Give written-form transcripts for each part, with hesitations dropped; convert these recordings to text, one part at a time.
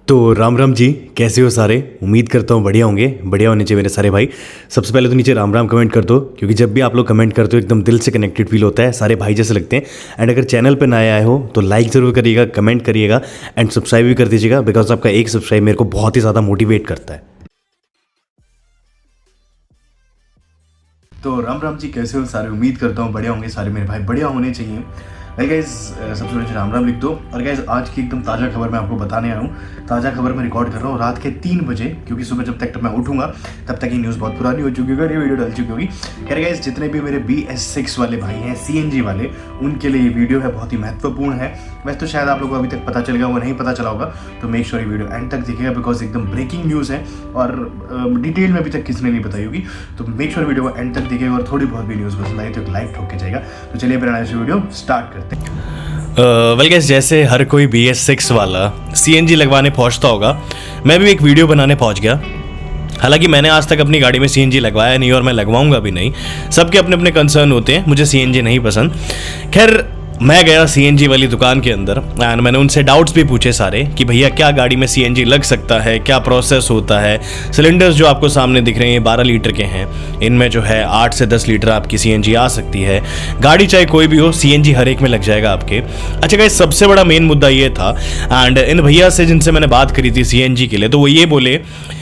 तो राम राम जी, कैसे हो सारे। उम्मीद करता हूँ बढ़िया होंगे। बढ़िया होने चाहिए मेरे सारे भाई। सबसे पहले तो नीचे राम राम कमेंट कर दो, क्योंकि जब भी आप लोग कमेंट करते हो एकदम दिल से कनेक्टेड फील होता है, सारे भाई जैसे लगते हैं। एंड अगर चैनल पर नए आए हो तो लाइक ज़रूर करिएगा, कमेंट करिएगा एंड सब्सक्राइब भी कर दीजिएगा, बिकॉज आपका एक सब्सक्राइब मेरे को बहुत ही ज़्यादा मोटिवेट करता है। तो राम राम जी, कैसे हो सारे। उम्मीद करता हूँ बढ़िया होंगे सारे मेरे भाई, बढ़िया होने चाहिए। भाई गाइज सबसे पहले राम राम लिख दो। और गाइज आज की एकदम ताज़ा खबर मैं आपको बताने आया हूँ। ताज़ा खबर मैं रिकॉर्ड कर रहा हूँ रात के 3 बजे, क्योंकि सुबह जब तक मैं उठूंगा तब तक ये न्यूज़ बहुत पुरानी हो चुकी होगी और ये वीडियो डल चुकी होगी। खैर गाइज जितने भी मेरे BS6 वाले भाई हैं, CNG वाले, उनके लिए ये वीडियो है बहुत ही महत्वपूर्ण है। वैसे तो शायद आप लोगों को अभी तक पता चलेगा, वो नहीं पता चला होगा, तो मेक श्योर ये वीडियो एंड तक दिखेगा, बिकॉज एकदम ब्रेकिंग न्यूज़ है और डिटेल में अभी तक किसी ने नहीं बताई होगी। तो मेक श्योर वीडियो को एंड तक दिखेगा और थोड़ी बहुत भी न्यूज़ पसंद आई तो एक लाइक ठोक के जाएगा। तो चलिए मेरा नया वीडियो स्टार्ट करते हैं। वेल गाइस, जैसे हर कोई BS6 वाला CNG लगवाने पहुंचता होगा, मैं भी एक वीडियो बनाने पहुंच गया। हालांकि मैंने आज तक अपनी गाड़ी में CNG लगवाया नहीं और मैं लगवाऊंगा भी नहीं। सबके अपने अपने कंसर्न होते हैं, मुझे CNG नहीं पसंद। खैर मैं गया CNG वाली दुकान के अंदर एंड मैंने उनसे डाउट्स भी पूछे सारे कि भैया क्या गाड़ी में CNG लग सकता है, क्या प्रोसेस होता है। सिलेंडर्स जो आपको सामने दिख रहे हैं 12 लीटर के हैं, इनमें जो है 8 से 10 लीटर आपकी CNG आ सकती है। गाड़ी चाहे कोई भी हो, CNG हर एक में लग जाएगा आपके। अच्छा गाइस, सबसे बड़ा मेन मुद्दा ये था एंड इन भैया से जिनसे मैंने बात करी थी CNG के लिए, तो वो ये बोले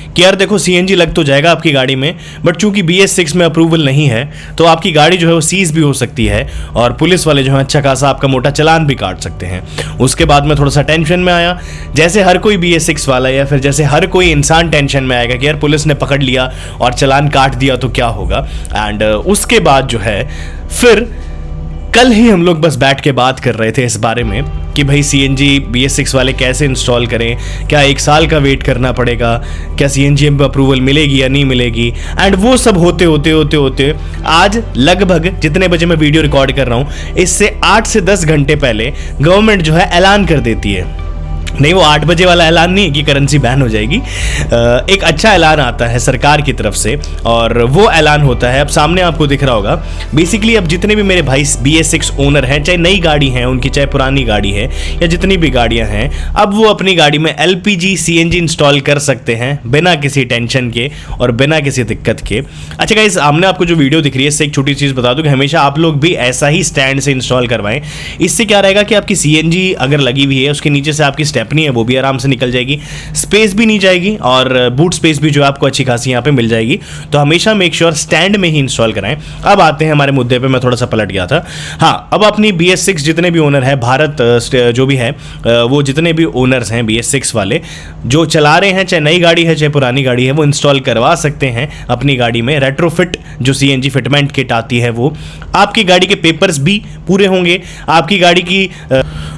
कि यार देखो CNG लग तो जाएगा आपकी गाड़ी में, बट चूंकि BS6 में अप्रूवल नहीं है तो आपकी गाड़ी जो है वो सीज भी हो सकती है और पुलिस वाले जो है अच्छा खासा आपका मोटा चालान भी काट सकते हैं। उसके बाद मैं थोड़ा सा टेंशन में आया, जैसे हर कोई BS6 वाला या फिर जैसे हर कोई इंसान टेंशन में आएगा कि यार पुलिस ने पकड़ लिया और चालान काट दिया तो क्या होगा। एंड उसके बाद जो है फिर कल ही हम लोग बस बैठ के बात कर रहे थे इस बारे में कि भाई CNG BS6 वाले कैसे इंस्टॉल करें, क्या 1 साल का वेट करना पड़ेगा, क्या CNG में अप्रूवल मिलेगी या नहीं मिलेगी। एंड वो सब होते होते आज लगभग जितने बजे मैं वीडियो रिकॉर्ड कर रहा हूँ, इससे 8 से 10 घंटे पहले गवर्नमेंट जो है ऐलान कर देती है। नहीं, वो 8 बजे वाला ऐलान नहीं कि करेंसी बैन हो जाएगी। एक अच्छा ऐलान आता है सरकार की तरफ से और वो ऐलान होता है, अब सामने आपको दिख रहा होगा। बेसिकली अब जितने भी मेरे भाई BS6 ओनर हैं, चाहे नई गाड़ी है उनकी, चाहे पुरानी गाड़ी है या जितनी भी गाड़ियां हैं, अब वो अपनी गाड़ी में LPG CNG इंस्टॉल कर सकते हैं बिना किसी टेंशन के और बिना किसी दिक्कत के। अच्छा गाइस, सामने आपको जो वीडियो दिख रही है, इससे एक छोटी चीज़ बता दूं कि हमेशा आप लोग भी ऐसा ही स्टैंड से इंस्टॉल करवाएं। इससे क्या रहेगा कि आपकी CNG अगर लगी हुई है, उसके नीचे से आपकी स्टेपनी है वो भी आराम से निकल जाएगी, स्पेस भी नहीं जाएगी और बूट स्पेस भी जो आपको अच्छी खासी यहाँ पे मिल जाएगी। तो हमेशा मेक श्योर स्टैंड में ही इंस्टॉल कराएं। अब आते हैं हमारे मुद्दे पे, मैं थोड़ा सा पलट गया था। हाँ, अब अपनी BS6 जितने भी ओनर है, भारत जो भी है, वो जितने भी ओनर्स हैं BS6 वाले जो चला रहे हैं, चाहे नई गाड़ी है चाहे पुरानी गाड़ी है, वो इंस्टॉल करवा सकते हैं अपनी गाड़ी में। रेट्रोफिट जो CNG फिटमेंट किट आती है, वो आपकी गाड़ी के पेपर्स भी पूरे होंगे। आपकी गाड़ी की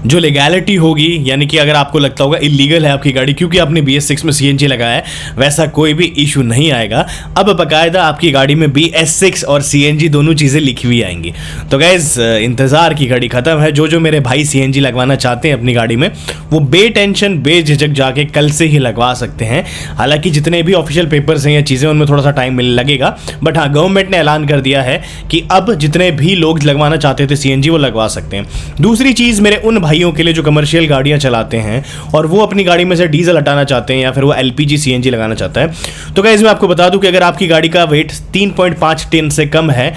जो लीगैलिटी होगी, यानी कि अगर आपको लगता होगा इलीगल है आपकी गाड़ी क्योंकि आपने BS6 में CNG लगाया है, वैसा कोई भी इशू नहीं आएगा। अब बकायदा आपकी गाड़ी में BS6 और CNG दोनों चीज़ें लिखी हुई आएंगी। तो गाइज इंतज़ार की घड़ी ख़त्म है। जो मेरे भाई CNG लगवाना चाहते हैं अपनी गाड़ी में, वो बेटेंशन बेझिझक जाके कल से ही लगवा सकते हैं। हालांकि जितने भी ऑफिशियल पेपर्स हैं या चीज़ें, उनमें थोड़ा सा टाइम मिलने लगेगा, बट हाँ, गवर्नमेंट ने ऐलान कर दिया है कि अब जितने भी लोग लगवाना चाहते थे CNG, वो लगवा सकते हैं। दूसरी चीज़ मेरे उन भाइयों के लिए जो कमर्शियल गाड़ियाँ चलाते हैं और वो अपनी गाड़ी में से डीजल हटाना चाहते हैं या फिर वो LPG CNG लगाना चाहता है, तो गाइस मैं आपको बता दूं कि अगर आपकी गाड़ी का वेट 3.5 टन से कम है,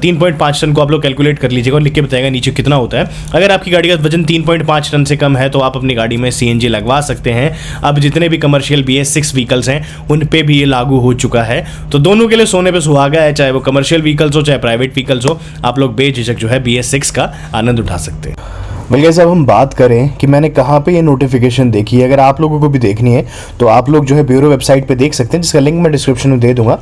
3.5 टन को आप लोग कैलकुलेट कर लीजिएगा और लिख के बताएगा नीचे कितना होता है। अगर आपकी गाड़ी का वजन 3.5 टन से कम है तो आप अपनी गाड़ी में CNG लगवा सकते हैं। अब जितने भी कमर्शियल BS6 व्हीकल्स हैं उन पे भी ये लागू हो चुका है। तो दोनों के लिए सोने पे सुहागा है, चाहे वो कमर्शियल व्हीकल्स हो चाहे प्राइवेट व्हीकल्स हो, आप लोग बेझिझक जो है BS6 का आनंद उठा सकते हैं। बल्कि अब हम बात करें कि मैंने कहाँ पे ये नोटिफिकेशन देखी है, अगर आप लोगों को भी देखनी है तो आप लोग जो है ब्यूरो वेबसाइट पे देख सकते हैं, जिसका लिंक मैं डिस्क्रिप्शन में दे दूंगा।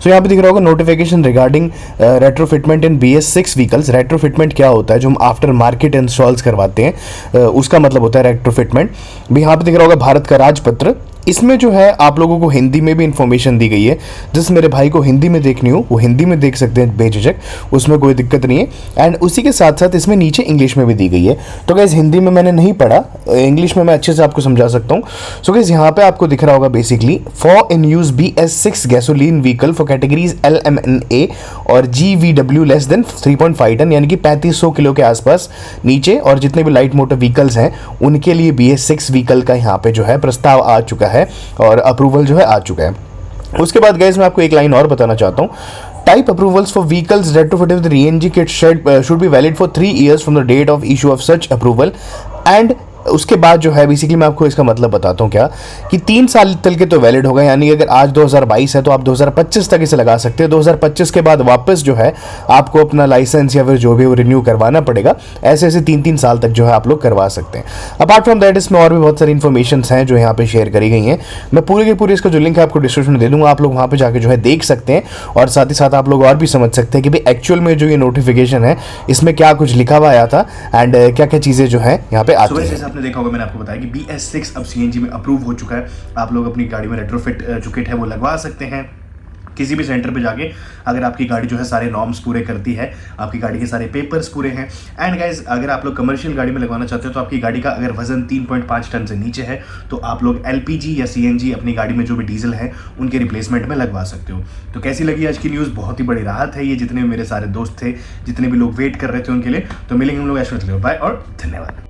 सो यहाँ पे दिख रहा होगा नोटिफिकेशन रिगार्डिंग रेट्रोफिटमेंट इन BS6 व्हीकल्स। रेट्रोफिटमेंट क्या होता है? जो हम आफ्टर मार्केट इंस्टॉल्स करवाते हैं, उसका मतलब होता है रेट्रोफिटमेंट। भी यहाँ पे दिख रहा होगा भारत का राजपत्र इसमें जो है आप लोगों को हिंदी में भी इन्फॉर्मेशन दी गई है, जिस मेरे भाई को हिंदी में देखनी हो वो हिंदी में देख सकते हैं बेझिझक, उसमें कोई दिक्कत नहीं है। एंड उसी के साथ साथ इसमें नीचे इंग्लिश में भी दी गई है। तो गाइस हिंदी में मैंने नहीं पढ़ा, इंग्लिश में मैं अच्छे से आपको समझा सकता हूँ। सो गाइस यहाँ पे आपको दिख रहा होगा basically for in use BS6 gasoline vehicle for categories LMNA और GVW लेस देन 3.5 टन, यानी कि 3500 किलो के आसपास नीचे, और जितने भी लाइट मोटर व्हीकल्स हैं उनके लिए BS6 व्हीकल का यहाँ पे जो है प्रस्ताव आ चुका है और अप्रूवल जो है आ चुका है। उसके बाद गाइस मैं आपको एक लाइन और बताना चाहता हूँ। Type approvals for vehicles retrofitted with CNG kit should be valid for 3 years from the date of issue of such approval and उसके बाद जो है बेसिकली मैं आपको इसका मतलब बताता हूँ क्या, कि 3 साल तक के तो वैलिड होगा, यानी अगर आज 2022 है तो आप 2025 तक इसे लगा सकते हैं। 2025 के बाद वापस जो है आपको अपना लाइसेंस या फिर जो भी वो रिन्यू करवाना पड़ेगा। ऐसे ऐसे 3-3 साल तक जो है आप लोग करवा सकते हैं। अपार्ट फ्रॉम दैट इसमें और भी बहुत सारी इन्फॉर्मेशन हैं जो यहाँ पे शेयर करी गई हैं। मैं पूरे के पूरे इसका जो लिंक है आपको डिस्क्रिप्शन में दे दूंगा, आप लोग वहाँ पे जाके जो है देख सकते हैं, और साथ ही साथ आप लोग और भी समझ सकते हैं कि भाई एक्चुअल में जो ये नोटिफिकेशन है इसमें क्या कुछ लिखा हुआ आया था एंड क्या क्या चीज़ें जो है यहाँ पे आती हैं। जैसे आपने देखा होगा, मैंने आपको बताया कि BS6 अब CNG में अप्रूव हो चुका है। आप लोग अपनी गाड़ी में रेट्रोफिट जो किट है वो लगवा सकते हैं किसी भी सेंटर पे जाके, अगर आपकी गाड़ी जो है सारे नॉर्म्स पूरे करती है, आपकी गाड़ी के सारे पेपर्स पूरे हैं। एंड गाइज अगर आप लोग कमर्शियल गाड़ी में लगवाना चाहते हो तो आपकी गाड़ी का अगर वजन 3.5 टन से नीचे है तो आप लोग LPG या CNG अपनी गाड़ी में जो भी डीजल है उनके रिप्लेसमेंट में लगवा सकते हो। तो कैसी लगी आज की न्यूज़? बहुत ही बड़ी राहत है ये, जितने भी मेरे सारे दोस्त थे, जितने भी लोग वेट कर रहे थे उनके लिए। तो मिलेंगे हम लोग ऐसे, बाय और धन्यवाद।